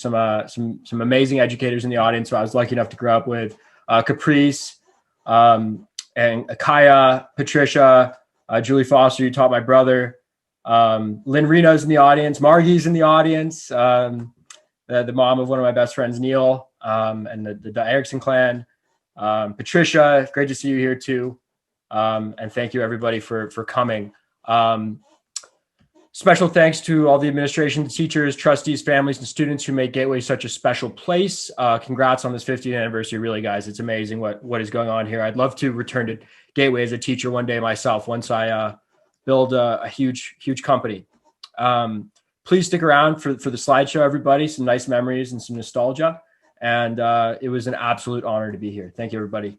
amazing educators in the audience who I was lucky enough to grow up with. Caprice and Kaya, Patricia, Julie Foster, you taught my brother. Lynn Reno's in the audience. Margie's in the audience. The mom of one of my best friends, Neil, and the Erickson clan. Patricia, great to see you here too. And thank you everybody for coming. Special thanks to all the administration, teachers, trustees, families, and students who make Gateway such a special place. Congrats on this 50th anniversary, really, guys. It's amazing what is going on here. I'd love to return to Gateway as a teacher one day myself, once I build a huge company. Please stick around for the slideshow, everybody. Some nice memories and some nostalgia. And it was an absolute honor to be here. Thank you, everybody.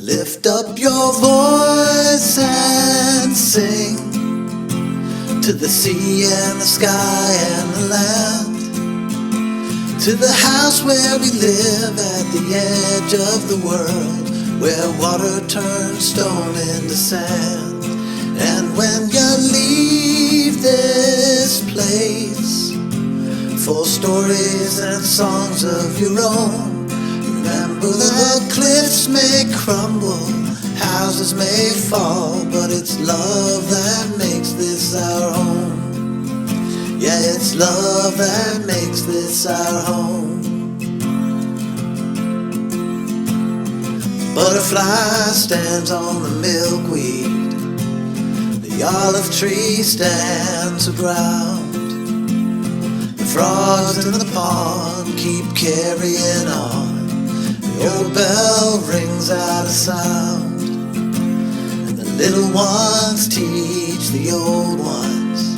Lift up your voice and sing to the sea and the sky and the land, to the house where we live at the edge of the world, where water turns stone into sand. And when you leave this place, for stories and songs of your own, remember the cliffs may crumble, houses may fall, but it's love that makes this our home. Yeah, it's love that makes this our home. Butterfly stands on the milkweed, the olive tree stands aground, the frogs in the pond keep carrying on, the old bell rings out a sound, and the little ones teach the old ones,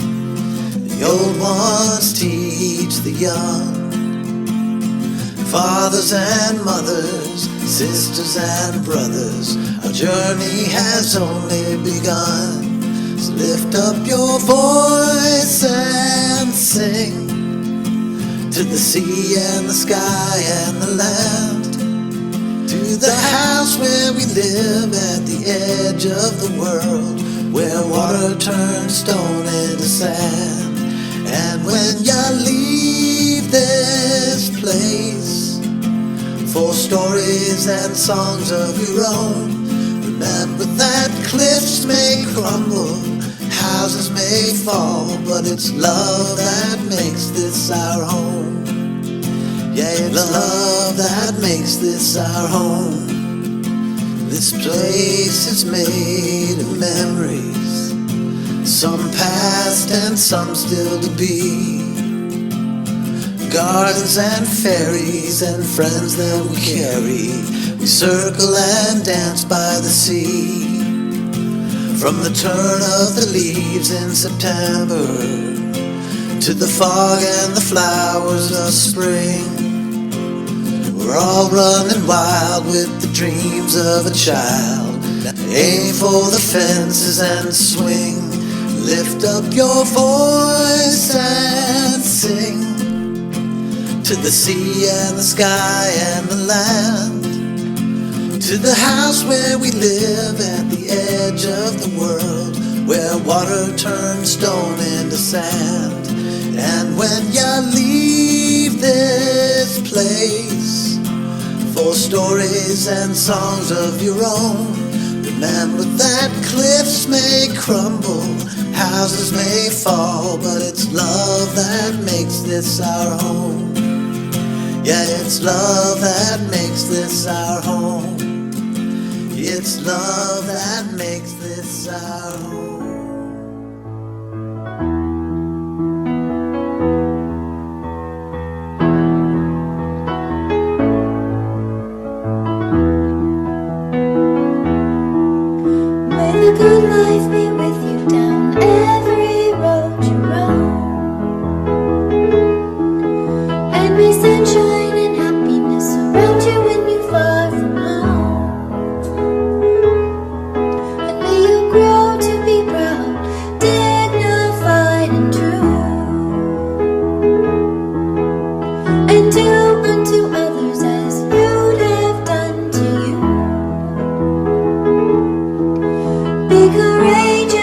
the old ones teach the young. Fathers and mothers, sisters and brothers, our journey has only begun. So lift up your voice and sing to the sea and the sky and the land, to the house where we live at the edge of the world, where water turns stone into sand. And when you leave this place, for stories and songs of your own, remember that cliffs may crumble, houses may fall, but it's love that makes this our home. Yeah, it's love that makes this our home. This place is made of memories, some past and some still to be. Gardens and fairies and friends that we carry, we circle and dance by the sea. From the turn of the leaves in September to the fog and the flowers of spring, we're all running wild with the dreams of a child. Aim for the fences and swing. Lift up your voice and sing to the sea and the sky and the land, to the house where we live at the edge of the world, where water turns stone into sand. And when you leave this place, for stories and songs of your own, remember that cliffs may crumble, houses may fall, but it's love that makes this our home. Yeah, it's love that makes this our home. It's love that makes this our home. May the good life be with you down every road you roam, and may sunshine and happiness surround you when you're far from home, and may you grow to be proud, dignified and true, and do unto others as you'd have done to you. Be courageous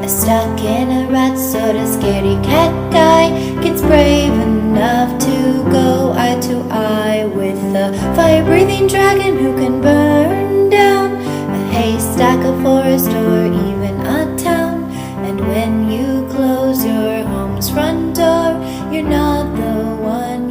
Stuck in a rat, so the scaredy cat guy gets brave enough to go eye to eye with a fire-breathing dragon who can burn down a haystack, a forest, or even a town. And when you close your home's front door, you're not the one